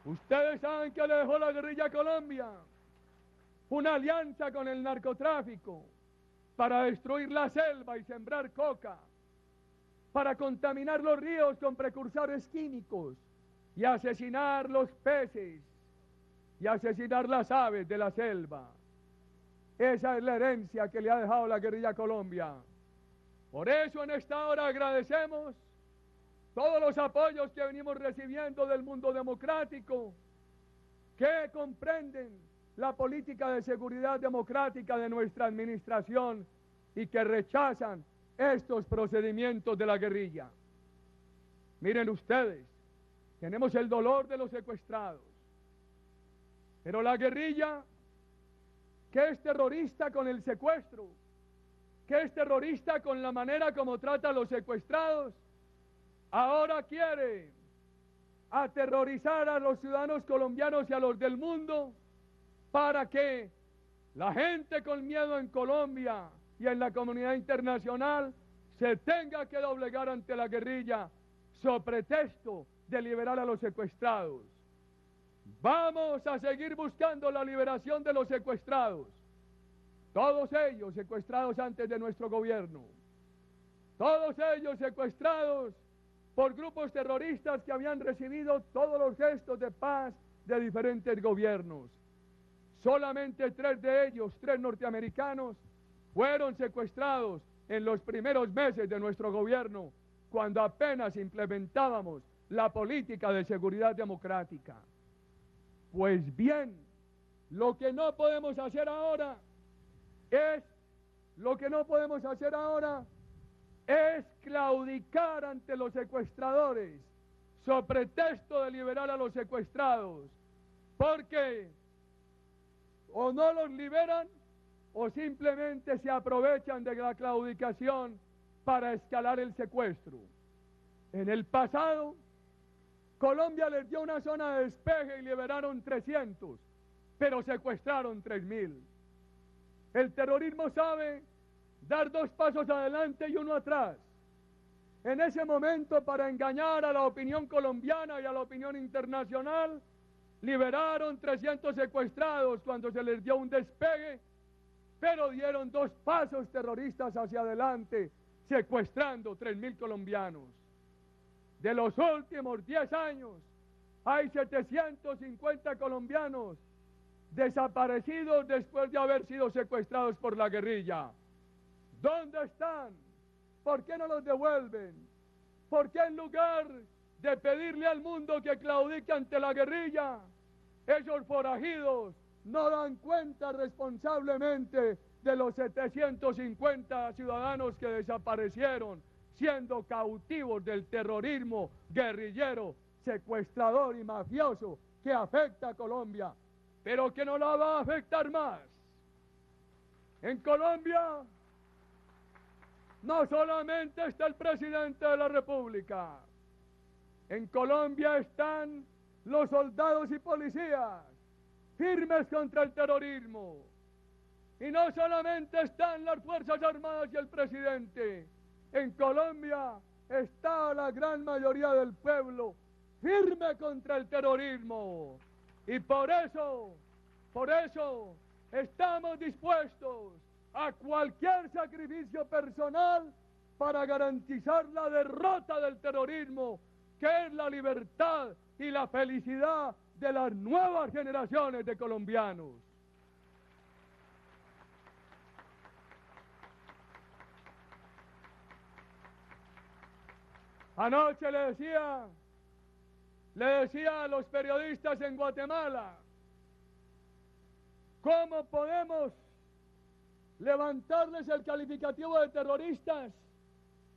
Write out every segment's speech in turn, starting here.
Ustedes saben que le dejó la guerrilla a Colombia una alianza con el narcotráfico para destruir la selva y sembrar coca, para contaminar los ríos con precursores químicos y asesinar los peces y asesinar las aves de la selva. Esa es la herencia que le ha dejado la guerrilla a Colombia. Por eso en esta hora agradecemos todos los apoyos que venimos recibiendo del mundo democrático, que comprenden la política de seguridad democrática de nuestra administración y que rechazan estos procedimientos de la guerrilla. Miren ustedes, tenemos el dolor de los secuestrados, pero la guerrilla, que es terrorista con el secuestro, que es terrorista con la manera como trata a los secuestrados, ahora quiere aterrorizar a los ciudadanos colombianos y a los del mundo para que la gente con miedo en Colombia y en la comunidad internacional se tenga que doblegar ante la guerrilla so pretexto de liberar a los secuestrados. Vamos a seguir buscando la liberación de los secuestrados, todos ellos secuestrados antes de nuestro gobierno, todos ellos secuestrados por grupos terroristas que habían recibido todos los gestos de paz de diferentes gobiernos. Solamente 3 de ellos, 3 norteamericanos, fueron secuestrados en los primeros meses de nuestro gobierno, cuando apenas implementábamos la política de seguridad democrática. Pues bien, lo que no podemos hacer ahora es claudicar ante los secuestradores, so pretexto de liberar a los secuestrados, porque o no los liberan o simplemente se aprovechan de la claudicación para escalar el secuestro. En el pasado, Colombia les dio una zona de despeje y liberaron 300, pero secuestraron 3.000. El terrorismo sabe dar 2 pasos adelante y 1 atrás. En ese momento, para engañar a la opinión colombiana y a la opinión internacional, liberaron 300 secuestrados cuando se les dio un despegue, pero dieron 2 pasos terroristas hacia adelante, secuestrando 3.000 colombianos. De los últimos 10 años, hay 750 colombianos desaparecidos después de haber sido secuestrados por la guerrilla. ¿Dónde están? ¿Por qué no los devuelven? ¿Por qué en lugar de pedirle al mundo que claudique ante la guerrilla, esos forajidos no dan cuenta responsablemente de los 750 ciudadanos que desaparecieron, siendo cautivos del terrorismo guerrillero, secuestrador y mafioso que afecta a Colombia, pero que no la va a afectar más? En Colombia no solamente está el presidente de la República, en Colombia están los soldados y policías firmes contra el terrorismo. Y no solamente están las Fuerzas Armadas y el presidente, en Colombia está la gran mayoría del pueblo firme contra el terrorismo. Y por eso estamos dispuestos a cualquier sacrificio personal para garantizar la derrota del terrorismo, que es la libertad y la felicidad de las nuevas generaciones de colombianos. Anoche le decía a los periodistas en Guatemala, ¿cómo podemos levantarles el calificativo de terroristas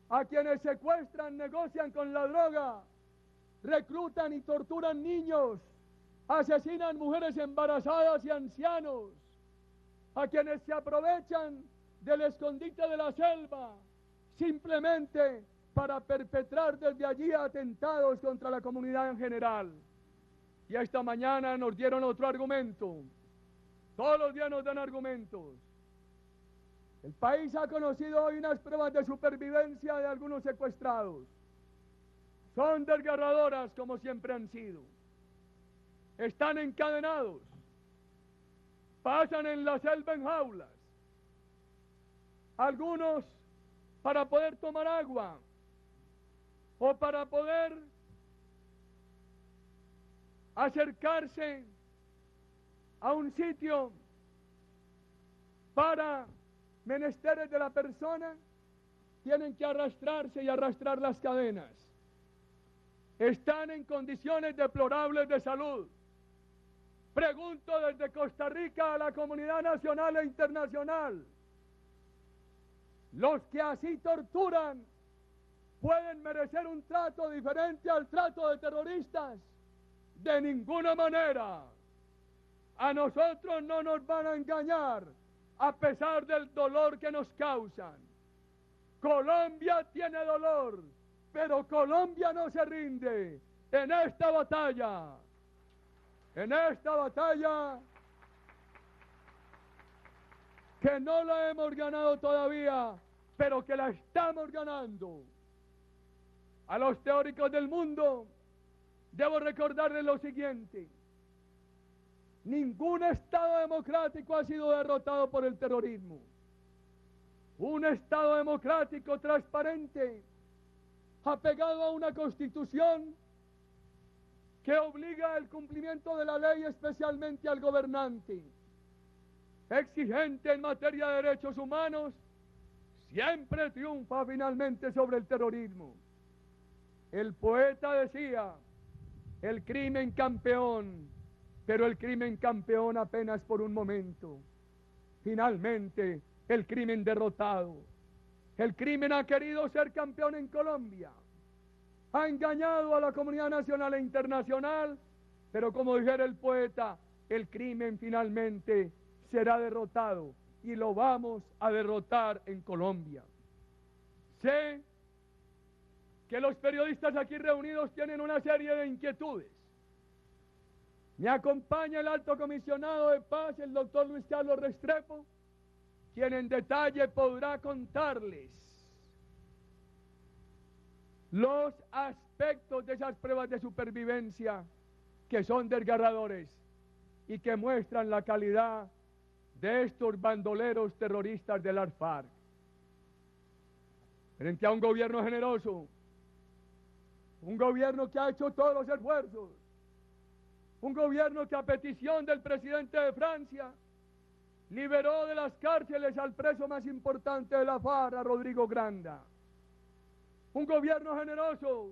a quienes secuestran, negocian con la droga, reclutan y torturan niños, asesinan mujeres embarazadas y ancianos, a quienes se aprovechan del escondite de la selva simplemente para perpetrar desde allí atentados contra la comunidad en general? Y esta mañana nos dieron otro argumento. Todos los días nos dan argumentos. El país ha conocido hoy unas pruebas de supervivencia de algunos secuestrados. Son desgarradoras, como siempre han sido. están encadenados, pasan en la selva en jaulas, algunos para poder tomar agua o para poder acercarse a un sitio para menesteres de la persona, tienen que arrastrarse y arrastrar las cadenas. Están en condiciones deplorables de salud. Pregunto desde Costa Rica a la comunidad nacional e internacional: ¿los que así torturan pueden merecer un trato diferente al trato de terroristas? De ninguna manera. A nosotros no nos van a engañar, a pesar del dolor que nos causan. Colombia tiene dolor, pero Colombia no se rinde en esta batalla. En esta batalla que no la hemos ganado todavía, pero que la estamos ganando. A los teóricos del mundo debo recordarles lo siguiente: ningún Estado democrático ha sido derrotado por el terrorismo. Un Estado democrático transparente, apegado a una Constitución que obliga el cumplimiento de la ley, especialmente al gobernante, exigente en materia de derechos humanos, siempre triunfa finalmente sobre el terrorismo. El poeta decía: el crimen campeón, pero el crimen campeón apenas por un momento. Finalmente, el crimen derrotado. El crimen ha querido ser campeón en Colombia. Ha engañado a la comunidad nacional e internacional, pero como dijera el poeta, el crimen finalmente será derrotado y lo vamos a derrotar en Colombia. Sé que los periodistas aquí reunidos tienen una serie de inquietudes. Me acompaña el alto comisionado de paz, el doctor Luis Carlos Restrepo, quien en detalle podrá contarles los aspectos de esas pruebas de supervivencia que son desgarradores y que muestran la calidad de estos bandoleros terroristas de las FARC. Frente a un gobierno generoso, un gobierno que ha hecho todos los esfuerzos, un gobierno que a petición del presidente de Francia liberó de las cárceles al preso más importante de la FARC, a Rodrigo Granda. Un gobierno generoso,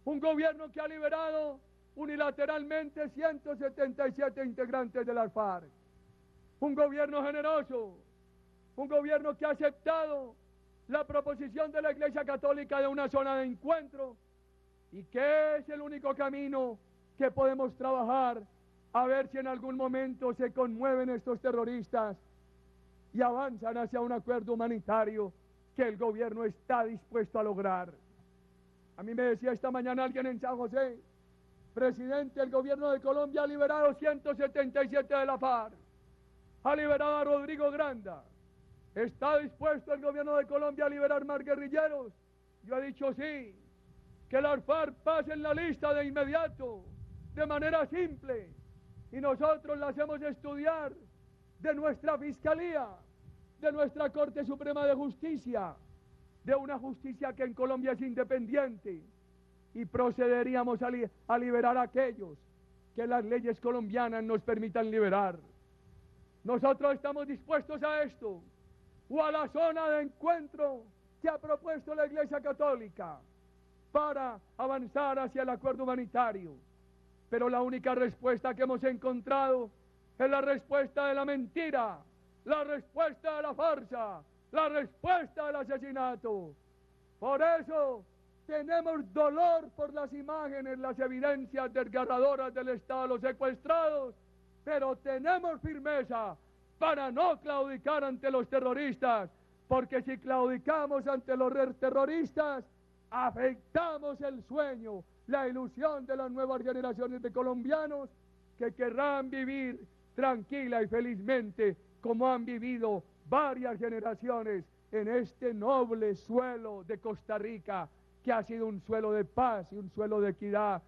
un gobierno que ha liberado unilateralmente 177 integrantes de la FARC. Un gobierno generoso, un gobierno que ha aceptado la proposición de la Iglesia Católica de una zona de encuentro y que es el único camino que podemos trabajar a ver si en algún momento se conmueven estos terroristas y avanzan hacia un acuerdo humanitario que el gobierno está dispuesto a lograr. A mí me decía esta mañana alguien en San José: presidente, el gobierno de Colombia ha liberado 177 de la FARC, ha liberado a Rodrigo Granda. ¿Está dispuesto el gobierno de Colombia a liberar más guerrilleros? Yo he dicho sí, que las FARC pasen la lista de inmediato, de manera simple, y nosotros la hacemos estudiar de nuestra Fiscalía, de nuestra Corte Suprema de Justicia, de una justicia que en Colombia es independiente, y procederíamos a liberar a aquellos que las leyes colombianas nos permitan liberar. Nosotros estamos dispuestos a esto, o a la zona de encuentro que ha propuesto la Iglesia Católica para avanzar hacia el acuerdo humanitario. Pero la única respuesta que hemos encontrado es la respuesta de la mentira, la respuesta de la farsa, la respuesta del asesinato. Por eso tenemos dolor por las imágenes, las evidencias desgarradoras del estado de los secuestrados, pero tenemos firmeza para no claudicar ante los terroristas, porque si claudicamos ante los terroristas, afectamos el sueño, la ilusión de las nuevas generaciones de colombianos que querrán vivir tranquila y felizmente como han vivido varias generaciones en este noble suelo de Costa Rica, que ha sido un suelo de paz y un suelo de equidad